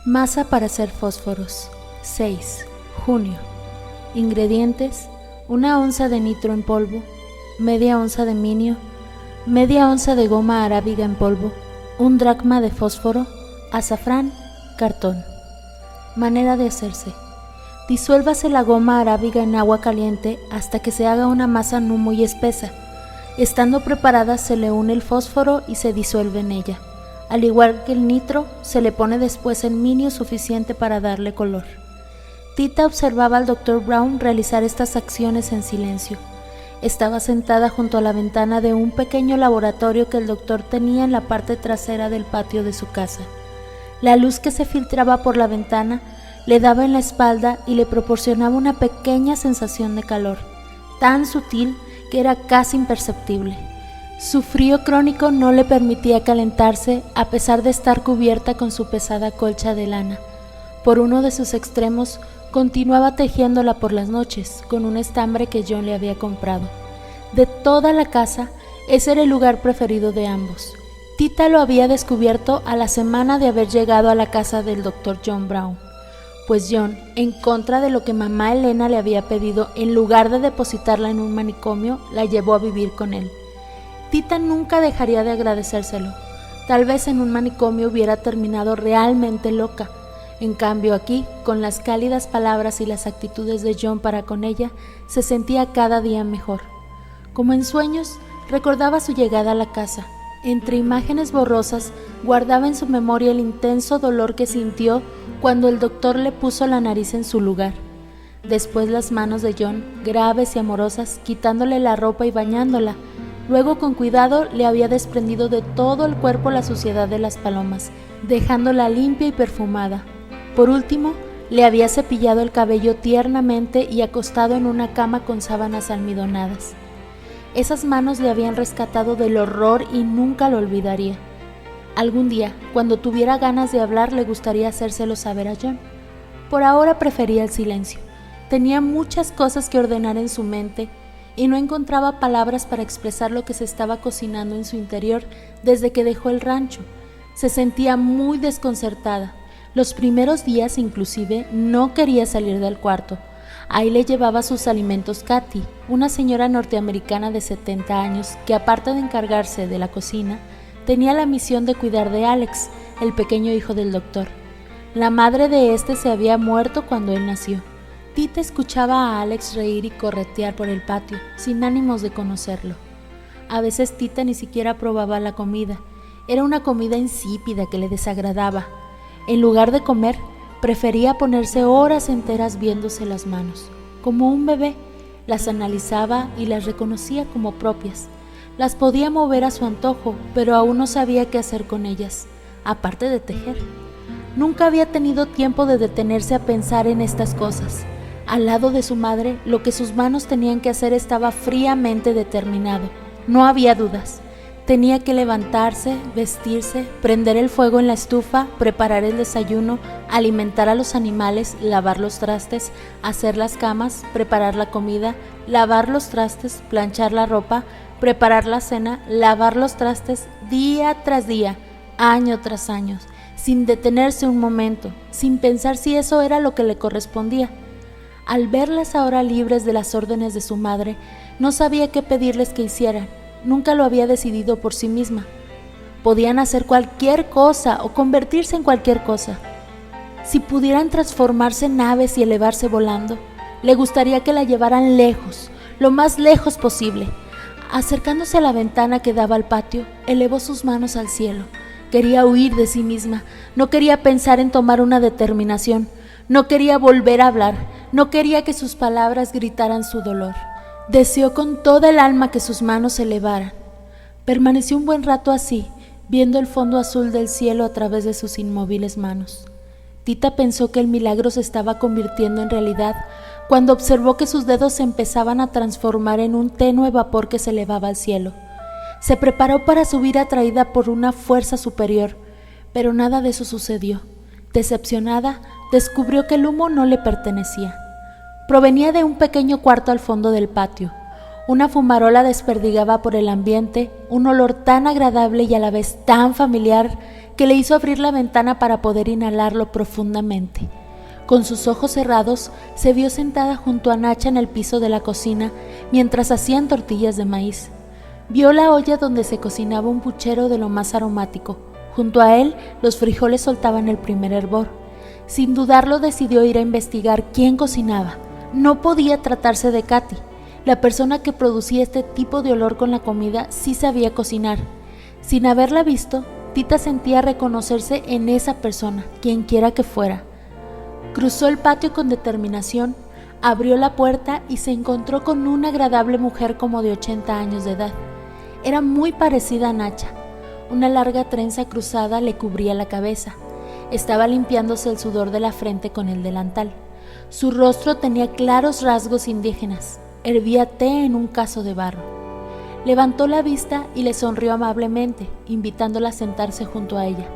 Masa para hacer fósforos. 6. Junio. Ingredientes: 1 onza de nitro en polvo, media onza de minio, media onza de goma arábiga en polvo, 1 dracma de fósforo, azafrán, cartón. Manera de hacerse: disuélvase la goma arábiga en agua caliente hasta que se haga una masa no muy espesa. Estando preparada, se le une el fósforo y se disuelve en ella. Al igual que el nitro, se le pone después el minio suficiente para darle color. Tita observaba al Dr. Brown realizar estas acciones en silencio. Estaba sentada junto a la ventana de un pequeño laboratorio que el doctor tenía en la parte trasera del patio de su casa. La luz que se filtraba por la ventana le daba en la espalda y le proporcionaba una pequeña sensación de calor, tan sutil que era casi imperceptible. Su frío crónico no le permitía calentarse a pesar de estar cubierta con su pesada colcha de lana. Por uno de sus extremos continuaba tejiéndola por las noches con un estambre que John le había comprado. De toda la casa, ese era el lugar preferido de ambos. Tita lo había descubierto a la semana de haber llegado a la casa del Dr. John Brown, pues John, en contra de lo que mamá Elena le había pedido, en lugar de depositarla en un manicomio, la llevó a vivir con él. Tita nunca dejaría de agradecérselo. Tal vez en un manicomio hubiera terminado realmente loca. En cambio aquí, con las cálidas palabras y las actitudes de John para con ella, se sentía cada día mejor. Como en sueños, recordaba su llegada a la casa. Entre imágenes borrosas, guardaba en su memoria el intenso dolor que sintió cuando el doctor le puso la nariz en su lugar. Después las manos de John, graves y amorosas, quitándole la ropa y bañándola. Luego, con cuidado, le había desprendido de todo el cuerpo la suciedad de las palomas, dejándola limpia y perfumada. Por último, le había cepillado el cabello tiernamente y acostado en una cama con sábanas almidonadas. Esas manos le habían rescatado del horror y nunca lo olvidaría. Algún día, cuando tuviera ganas de hablar, le gustaría hacérselo saber a John. Por ahora prefería el silencio. Tenía muchas cosas que ordenar en su mente y no encontraba palabras para expresar lo que se estaba cocinando en su interior desde que dejó el rancho. Se sentía muy desconcertada. Los primeros días, inclusive, no quería salir del cuarto. Ahí le llevaba sus alimentos Kathy, una señora norteamericana de 70 años que, aparte de encargarse de la cocina, tenía la misión de cuidar de Alex, el pequeño hijo del doctor. La madre de este se había muerto cuando él nació. Tita escuchaba a Alex reír y corretear por el patio, sin ánimos de conocerlo. A veces Tita ni siquiera probaba la comida. Era una comida insípida que le desagradaba. En lugar de comer, prefería ponerse horas enteras viéndose las manos. Como un bebé, las analizaba y las reconocía como propias. Las podía mover a su antojo, pero aún no sabía qué hacer con ellas, aparte de tejer. Nunca había tenido tiempo de detenerse a pensar en estas cosas. Al lado de su madre, lo que sus manos tenían que hacer estaba fríamente determinado. No había dudas. Tenía que levantarse, vestirse, prender el fuego en la estufa, preparar el desayuno, alimentar a los animales, lavar los trastes, hacer las camas, preparar la comida, lavar los trastes, planchar la ropa, preparar la cena, lavar los trastes, día tras día, año tras año, sin detenerse un momento, sin pensar si eso era lo que le correspondía. Al verlas ahora libres de las órdenes de su madre, no sabía qué pedirles que hicieran. Nunca lo había decidido por sí misma. Podían hacer cualquier cosa o convertirse en cualquier cosa. Si pudieran transformarse en aves y elevarse volando, le gustaría que la llevaran lejos, lo más lejos posible. Acercándose a la ventana que daba al patio, elevó sus manos al cielo. Quería huir de sí misma, no quería pensar en tomar una determinación, no quería volver a hablar, no quería que sus palabras gritaran su dolor. Deseó con toda el alma que sus manos se elevaran. Permaneció un buen rato así, viendo el fondo azul del cielo a través de sus inmóviles manos. Tita pensó que el milagro se estaba convirtiendo en realidad cuando observó que sus dedos se empezaban a transformar en un tenue vapor que se elevaba al cielo. Se preparó para subir atraída por una fuerza superior, pero nada de eso sucedió. Decepcionada, descubrió que el humo no le pertenecía. Provenía de un pequeño cuarto al fondo del patio, Una fumarola desperdigaba por el ambiente un olor tan agradable y a la vez tan familiar que le hizo abrir la ventana para poder inhalarlo profundamente. Con sus ojos cerrados, se vio sentada junto a Nacha en el piso de la cocina mientras hacían tortillas de maíz. Vio la olla donde se cocinaba un puchero de lo más aromático. Junto a él, los frijoles soltaban el primer hervor. Sin dudarlo, decidió ir a investigar quién cocinaba. No podía tratarse de Katy. La persona que producía este tipo de olor con la comida sí sabía cocinar. Sin haberla visto, Tita sentía reconocerse en esa persona, quienquiera que fuera. Cruzó el patio con determinación, abrió la puerta y se encontró con una agradable mujer como de 80 años de edad. Era muy parecida a Nacha. Una larga trenza cruzada le cubría la cabeza. Estaba limpiándose el sudor de la frente con el delantal. Su rostro tenía claros rasgos indígenas. Hervía té en un cazo de barro. Levantó la vista y le sonrió amablemente, invitándola a sentarse junto a ella.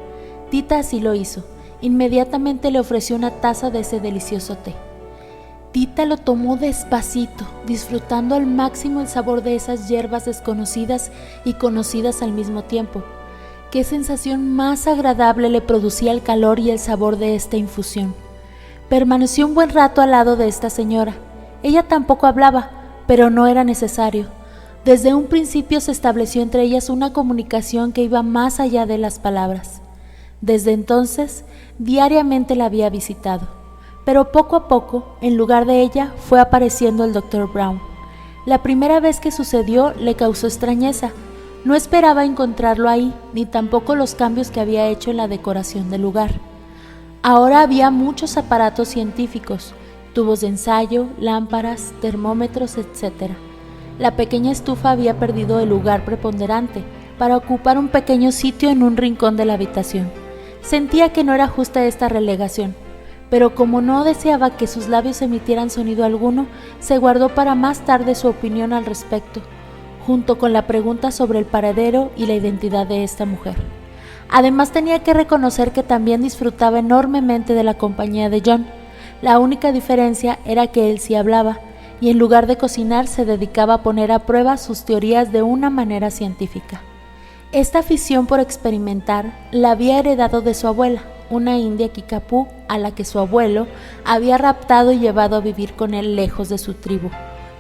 Tita así lo hizo. Inmediatamente le ofreció una taza de ese delicioso té. Tita lo tomó despacito, disfrutando al máximo el sabor de esas hierbas desconocidas y conocidas al mismo tiempo. Qué sensación más agradable le producía el calor y el sabor de esta infusión. Permaneció un buen rato al lado de esta señora. Ella tampoco hablaba, pero no era necesario. Desde un principio se estableció entre ellas una comunicación que iba más allá de las palabras. Desde entonces, diariamente la había visitado. Pero poco a poco, en lugar de ella, fue apareciendo el Dr. Brown. La primera vez que sucedió le causó extrañeza. No esperaba encontrarlo ahí, ni tampoco los cambios que había hecho en la decoración del lugar. Ahora había muchos aparatos científicos, tubos de ensayo, lámparas, termómetros, etc. La pequeña estufa había perdido el lugar preponderante para ocupar un pequeño sitio en un rincón de la habitación. Sentía que no era justa esta relegación, pero como no deseaba que sus labios emitieran sonido alguno, se guardó para más tarde su opinión al respecto, junto con la pregunta sobre el paradero y la identidad de esta mujer. Además tenía que reconocer que también disfrutaba enormemente de la compañía de John. La única diferencia era que él sí hablaba, y en lugar de cocinar se dedicaba a poner a prueba sus teorías de una manera científica. Esta afición por experimentar la había heredado de su abuela, una india Kickapoo a la que su abuelo había raptado y llevado a vivir con él lejos de su tribu.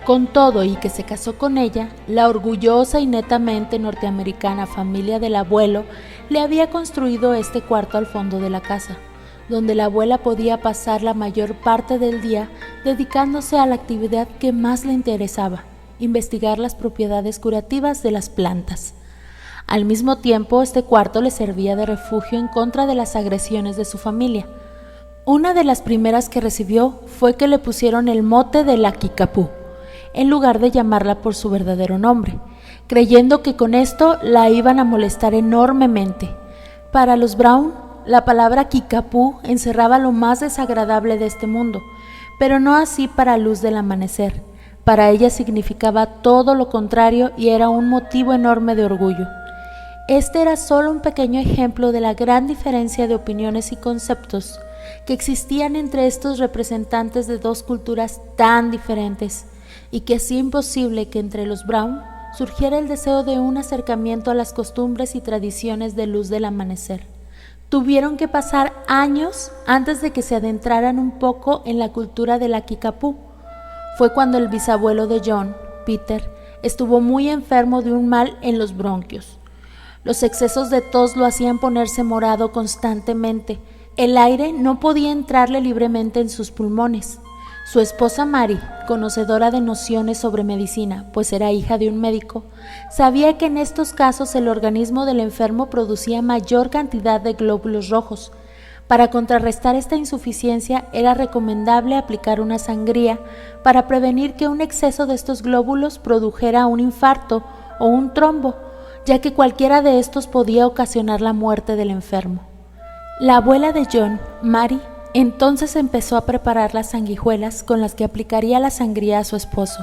Con todo y que se casó con ella, la orgullosa y netamente norteamericana familia del abuelo le había construido este cuarto al fondo de la casa, donde la abuela podía pasar la mayor parte del día dedicándose a la actividad que más le interesaba, investigar las propiedades curativas de las plantas. Al mismo tiempo, este cuarto le servía de refugio en contra de las agresiones de su familia. Una de las primeras que recibió fue que le pusieron el mote de la Kickapoo, en lugar de llamarla por su verdadero nombre, creyendo que con esto la iban a molestar enormemente. Para los Brown, la palabra Kickapoo encerraba lo más desagradable de este mundo, pero no así para Luz del Amanecer. Para ella significaba todo lo contrario y era un motivo enorme de orgullo. Este era solo un pequeño ejemplo de la gran diferencia de opiniones y conceptos que existían entre estos representantes de dos culturas tan diferentes, y que hacía imposible que entre los Brown surgiera el deseo de un acercamiento a las costumbres y tradiciones de Luz del Amanecer. Tuvieron que pasar años antes de que se adentraran un poco en la cultura de la Kickapoo. Fue cuando el bisabuelo de John, Peter, estuvo muy enfermo de un mal en los bronquios. Los excesos de tos lo hacían ponerse morado constantemente. El aire no podía entrarle libremente en sus pulmones. Su esposa Mary, conocedora de nociones sobre medicina, pues era hija de un médico, sabía que en estos casos el organismo del enfermo producía mayor cantidad de glóbulos rojos. Para contrarrestar esta insuficiencia era recomendable aplicar una sangría para prevenir que un exceso de estos glóbulos produjera un infarto o un trombo, ya que cualquiera de estos podía ocasionar la muerte del enfermo. La abuela de John, Mary, entonces empezó a preparar las sanguijuelas con las que aplicaría la sangría a su esposo.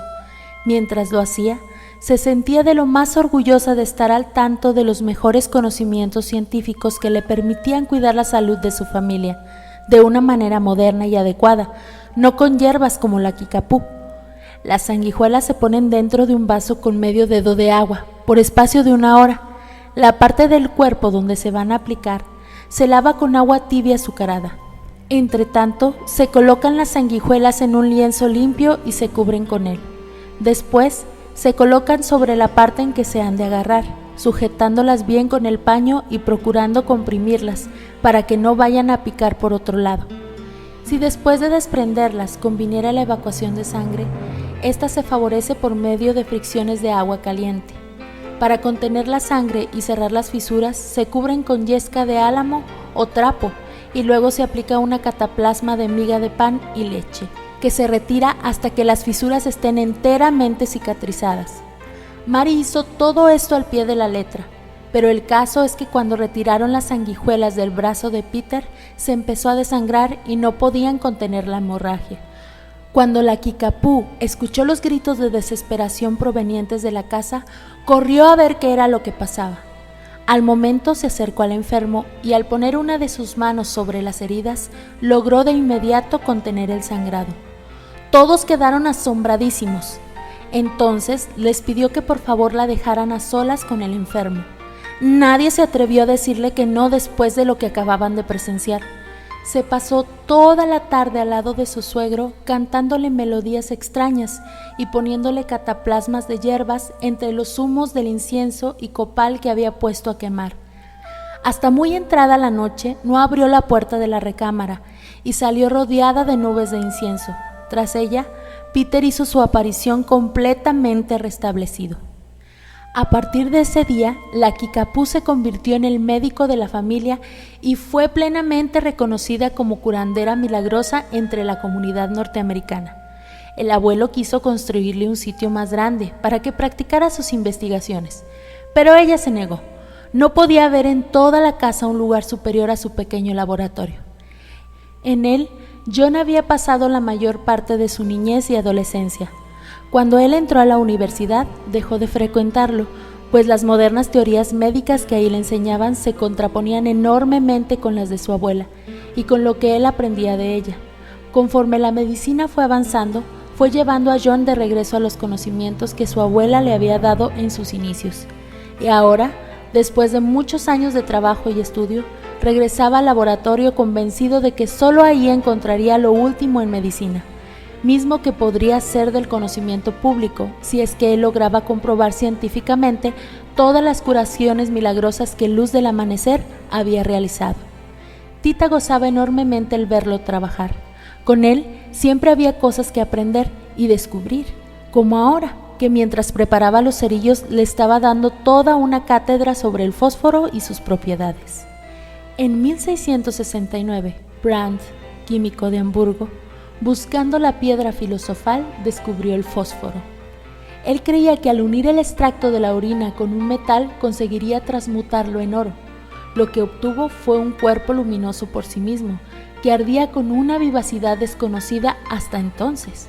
Mientras lo hacía, se sentía de lo más orgullosa de estar al tanto de los mejores conocimientos científicos que le permitían cuidar la salud de su familia, de una manera moderna y adecuada, no con hierbas como la Kickapoo. Las sanguijuelas se ponen dentro de un vaso con medio dedo de agua, por espacio de 1 hora. La parte del cuerpo donde se van a aplicar se lava con agua tibia azucarada. Entre tanto, se colocan las sanguijuelas en un lienzo limpio y se cubren con él. Después, se colocan sobre la parte en que se han de agarrar, sujetándolas bien con el paño y procurando comprimirlas para que no vayan a picar por otro lado. Si después de desprenderlas conviniera la evacuación de sangre, esta se favorece por medio de fricciones de agua caliente. Para contener la sangre y cerrar las fisuras, se cubren con yesca de álamo o trapo y luego se aplica una cataplasma de miga de pan y leche, que se retira hasta que las fisuras estén enteramente cicatrizadas. Mary hizo todo esto al pie de la letra, pero el caso es que cuando retiraron las sanguijuelas del brazo de Peter, se empezó a desangrar y no podían contener la hemorragia. Cuando la Kickapoo escuchó los gritos de desesperación provenientes de la casa, corrió a ver qué era lo que pasaba. Al momento se acercó al enfermo y al poner una de sus manos sobre las heridas, logró de inmediato contener el sangrado. Todos quedaron asombradísimos. Entonces les pidió que por favor la dejaran a solas con el enfermo. Nadie se atrevió a decirle que no después de lo que acababan de presenciar. Se pasó toda la tarde al lado de su suegro cantándole melodías extrañas y poniéndole cataplasmas de hierbas entre los humos del incienso y copal que había puesto a quemar. Hasta muy entrada la noche no abrió la puerta de la recámara y salió rodeada de nubes de incienso. Tras ella, Peter hizo su aparición completamente restablecido. A partir de ese día, la Kickapoo se convirtió en el médico de la familia y fue plenamente reconocida como curandera milagrosa entre la comunidad norteamericana. El abuelo quiso construirle un sitio más grande para que practicara sus investigaciones, pero ella se negó. No podía haber en toda la casa un lugar superior a su pequeño laboratorio. En él, John había pasado la mayor parte de su niñez y adolescencia. Cuando él entró a la universidad, dejó de frecuentarlo, pues las modernas teorías médicas que ahí le enseñaban se contraponían enormemente con las de su abuela y con lo que él aprendía de ella. Conforme la medicina fue avanzando, fue llevando a John de regreso a los conocimientos que su abuela le había dado en sus inicios. Y ahora, después de muchos años de trabajo y estudio, regresaba al laboratorio convencido de que solo ahí encontraría lo último en medicina, mismo que podría ser del conocimiento público si es que él lograba comprobar científicamente todas las curaciones milagrosas que Luz del Amanecer había realizado. Tita gozaba enormemente el verlo trabajar. Con él siempre había cosas que aprender y descubrir, como ahora, que mientras preparaba los cerillos le estaba dando toda una cátedra sobre el fósforo y sus propiedades. En 1669, Brandt, químico de Hamburgo, buscando la piedra filosofal, descubrió el fósforo. Él creía que al unir el extracto de la orina con un metal conseguiría transmutarlo en oro. Lo que obtuvo fue un cuerpo luminoso por sí mismo, que ardía con una vivacidad desconocida hasta entonces.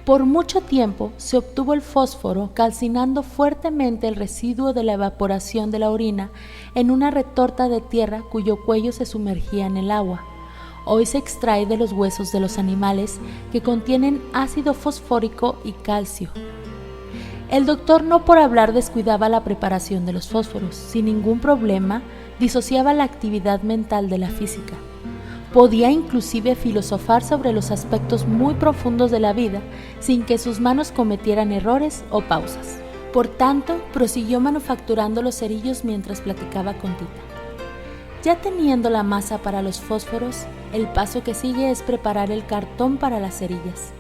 Por mucho tiempo se obtuvo el fósforo calcinando fuertemente el residuo de la evaporación de la orina en una retorta de tierra cuyo cuello se sumergía en el agua. Hoy se extrae de los huesos de los animales que contienen ácido fosfórico y calcio. El doctor no por hablar descuidaba la preparación de los fósforos, sin ningún problema disociaba la actividad mental de la física. Podía inclusive filosofar sobre los aspectos muy profundos de la vida sin que sus manos cometieran errores o pausas. Por tanto, prosiguió manufacturando los cerillos mientras platicaba con Tita. Ya teniendo la masa para los fósforos, el paso que sigue es preparar el cartón para las cerillas.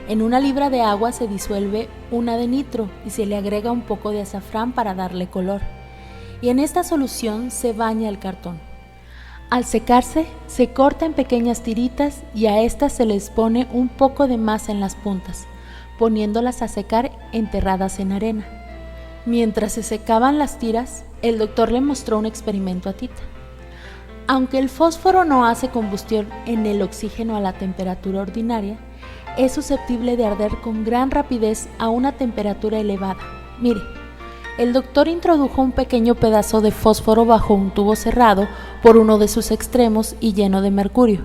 En una libra de agua se disuelve una de nitro y se le agrega un poco de azafrán para darle color. Y en esta solución se baña el cartón. Al secarse, se corta en pequeñas tiritas y a estas se les pone un poco de masa en las puntas, poniéndolas a secar enterradas en arena. Mientras se secaban las tiras, el doctor le mostró un experimento a Tita. Aunque el fósforo no hace combustión en el oxígeno a la temperatura ordinaria, es susceptible de arder con gran rapidez a una temperatura elevada. Mire, el doctor introdujo un pequeño pedazo de fósforo bajo un tubo cerrado por uno de sus extremos y lleno de mercurio.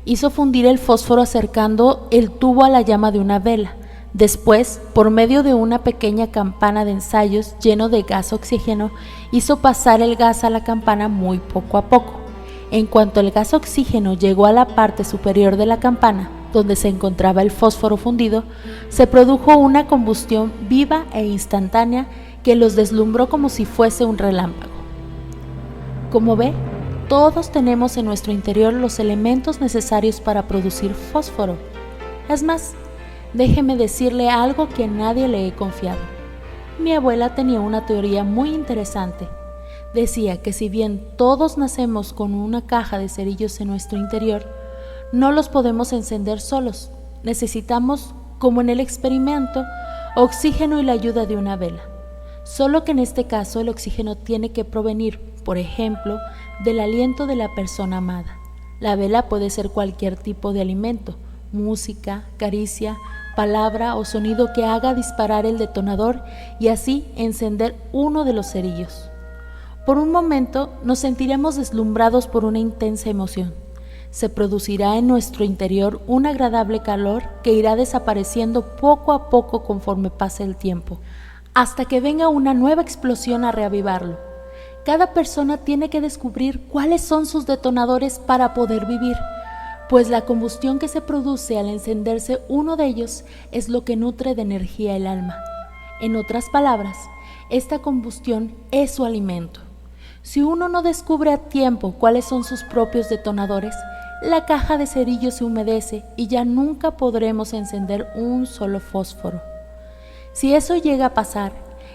Hizo fundir el fósforo acercando el tubo a la llama de una vela. Después, por medio de una pequeña campana de ensayos lleno de gas oxígeno, hizo pasar el gas a la campana muy poco a poco. En cuanto el gas oxígeno llegó a la parte superior de la campana, donde se encontraba el fósforo fundido, se produjo una combustión viva e instantánea que los deslumbró como si fuese un relámpago. Como ve, todos tenemos en nuestro interior los elementos necesarios para producir fósforo. Es más, déjeme decirle algo que a nadie le he confiado. Mi abuela tenía una teoría muy interesante. Decía que si bien todos nacemos con una caja de cerillos en nuestro interior, no los podemos encender solos. Necesitamos, como en el experimento, oxígeno y la ayuda de una vela. Solo que en este caso el oxígeno tiene que provenir, por ejemplo, del aliento de la persona amada. La vela puede ser cualquier tipo de alimento, música, caricia, palabra o sonido que haga disparar el detonador y así encender uno de los cerillos. Por un momento nos sentiremos deslumbrados por una intensa emoción. Se producirá en nuestro interior un agradable calor que irá desapareciendo poco a poco conforme pase el tiempo, hasta que venga una nueva explosión a reavivarlo. Cada persona tiene que descubrir cuáles son sus detonadores para poder vivir, pues la combustión que se produce al encenderse uno de ellos es lo que nutre de energía el alma. En otras palabras, esta combustión es su alimento. Si uno no descubre a tiempo cuáles son sus propios detonadores, la caja de cerillos se humedece y ya nunca podremos encender un solo fósforo. Si eso llega a pasar,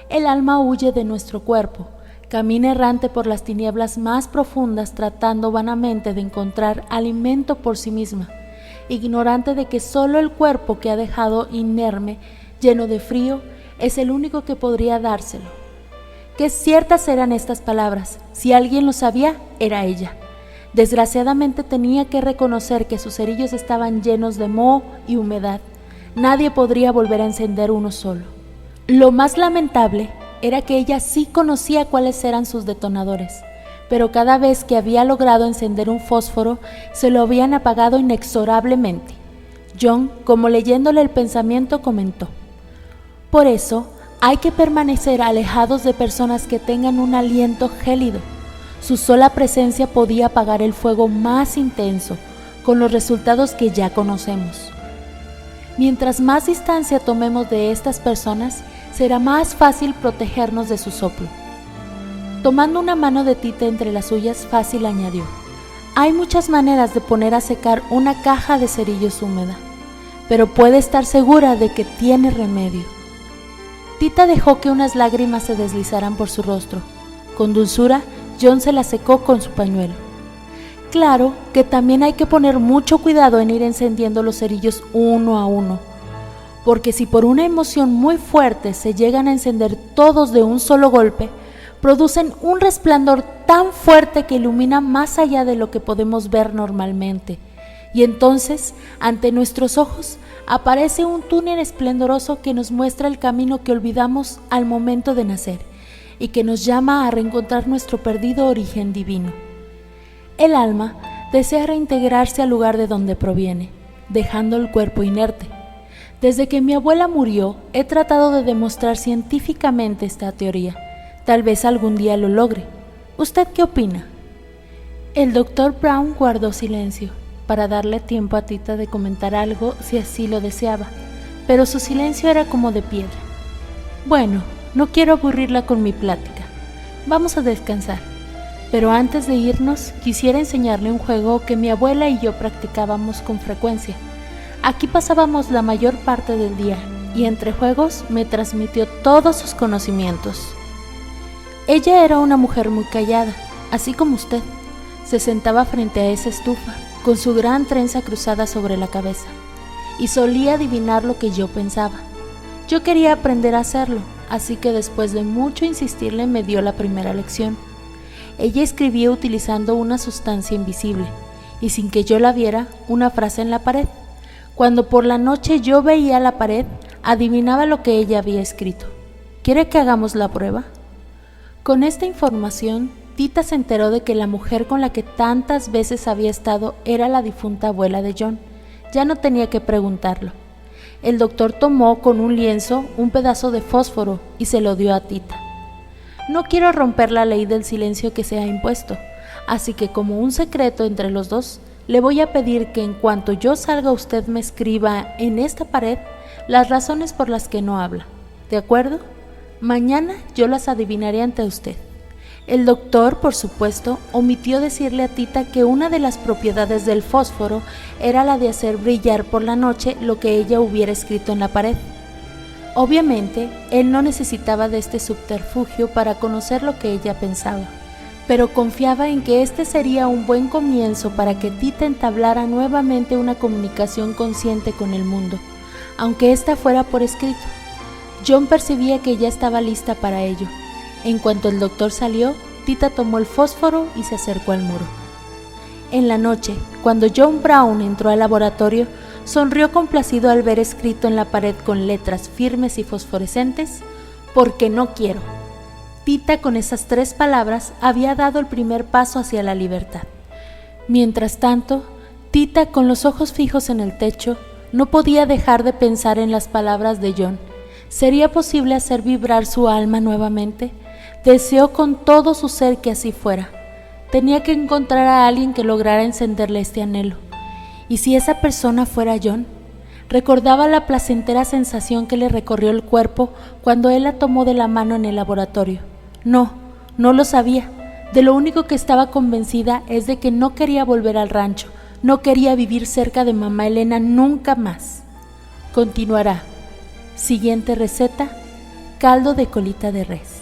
el alma huye de nuestro cuerpo, camina errante por las tinieblas más profundas tratando vanamente de encontrar alimento por sí misma, ignorante de que solo el cuerpo que ha dejado inerme, lleno de frío, es el único que podría dárselo. Qué ciertas eran estas palabras. Si alguien lo sabía, era ella. Desgraciadamente tenía que reconocer que sus cerillos estaban llenos de moho y humedad. Nadie podría volver a encender uno solo. Lo más lamentable era que ella sí conocía cuáles eran sus detonadores, pero cada vez que había logrado encender un fósforo, se lo habían apagado inexorablemente. John, como leyéndole el pensamiento, comentó: por eso, hay que permanecer alejados de personas que tengan un aliento gélido. Su sola presencia podía apagar el fuego más intenso, con los resultados que ya conocemos. Mientras más distancia tomemos de estas personas, será más fácil protegernos de su soplo. Tomando una mano de Tita entre las suyas, Fácil añadió: hay muchas maneras de poner a secar una caja de cerillos húmeda, pero puede estar segura de que tiene remedio. Tita dejó que unas lágrimas se deslizaran por su rostro. Con dulzura, John se la secó con su pañuelo. Claro que también hay que poner mucho cuidado en ir encendiendo los cerillos uno a uno, porque si por una emoción muy fuerte se llegan a encender todos de un solo golpe, producen un resplandor tan fuerte que ilumina más allá de lo que podemos ver normalmente, y entonces, ante nuestros ojos, aparece un túnel esplendoroso que nos muestra el camino que olvidamos al momento de nacer y que nos llama a reencontrar nuestro perdido origen divino. El alma desea reintegrarse al lugar de donde proviene, dejando el cuerpo inerte. Desde que mi abuela murió, he tratado de demostrar científicamente esta teoría. Tal vez algún día lo logre. ¿Usted qué opina? El doctor Brown guardó silencio, para darle tiempo a Tita de comentar algo si así lo deseaba, pero su silencio era como de piedra. Bueno, no quiero aburrirla con mi plática. Vamos a descansar. Pero antes de irnos, quisiera enseñarle un juego que mi abuela y yo practicábamos con frecuencia. Aquí pasábamos la mayor parte del día y entre juegos me transmitió todos sus conocimientos. Ella era una mujer muy callada, así como usted. Se sentaba frente a esa estufa, con su gran trenza cruzada sobre la cabeza, y solía adivinar lo que yo pensaba. Yo quería aprender a hacerlo, así que después de mucho insistirle me dio la primera lección. Ella escribía utilizando una sustancia invisible, y sin que yo la viera, una frase en la pared. Cuando por la noche yo veía la pared, adivinaba lo que ella había escrito. ¿Quiere que hagamos la prueba? Con esta información, Tita se enteró de que la mujer con la que tantas veces había estado era la difunta abuela de John. Ya no tenía que preguntarlo. el doctor tomó con un lienzo un pedazo de fósforo y se lo dio a Tita. No quiero romper la ley del silencio que se ha impuesto, así que como un secreto entre los dos, le voy a pedir que en cuanto yo salga usted me escriba en esta pared las razones por las que no habla. ¿De acuerdo? Mañana yo las adivinaré ante usted. El doctor, por supuesto, omitió decirle a Tita que una de las propiedades del fósforo era la de hacer brillar por la noche lo que ella hubiera escrito en la pared. Obviamente, él no necesitaba de este subterfugio para conocer lo que ella pensaba, pero confiaba en que este sería un buen comienzo para que Tita entablara nuevamente una comunicación consciente con el mundo, aunque ésta fuera por escrito. John percibía que ya estaba lista para ello. En cuanto el doctor salió, Tita tomó el fósforo y se acercó al muro. En la noche, cuando John Brown entró al laboratorio, sonrió complacido al ver escrito en la pared con letras firmes y fosforescentes: «Porque no quiero». Tita, con esas 3 palabras, había dado el primer paso hacia la libertad. Mientras tanto, Tita, con los ojos fijos en el techo, no podía dejar de pensar en las palabras de John. ¿Sería posible hacer vibrar su alma nuevamente? Deseó con todo su ser que así fuera. Tenía que encontrar a alguien que lograra encenderle este anhelo. ¿Y si esa persona fuera John? Recordaba la placentera sensación que le recorrió el cuerpo cuando él la tomó de la mano en el laboratorio. No lo sabía. De lo único que estaba convencida es de que no quería volver al rancho, no quería vivir cerca de mamá Elena nunca más. Continuará. Siguiente receta: caldo de colita de res.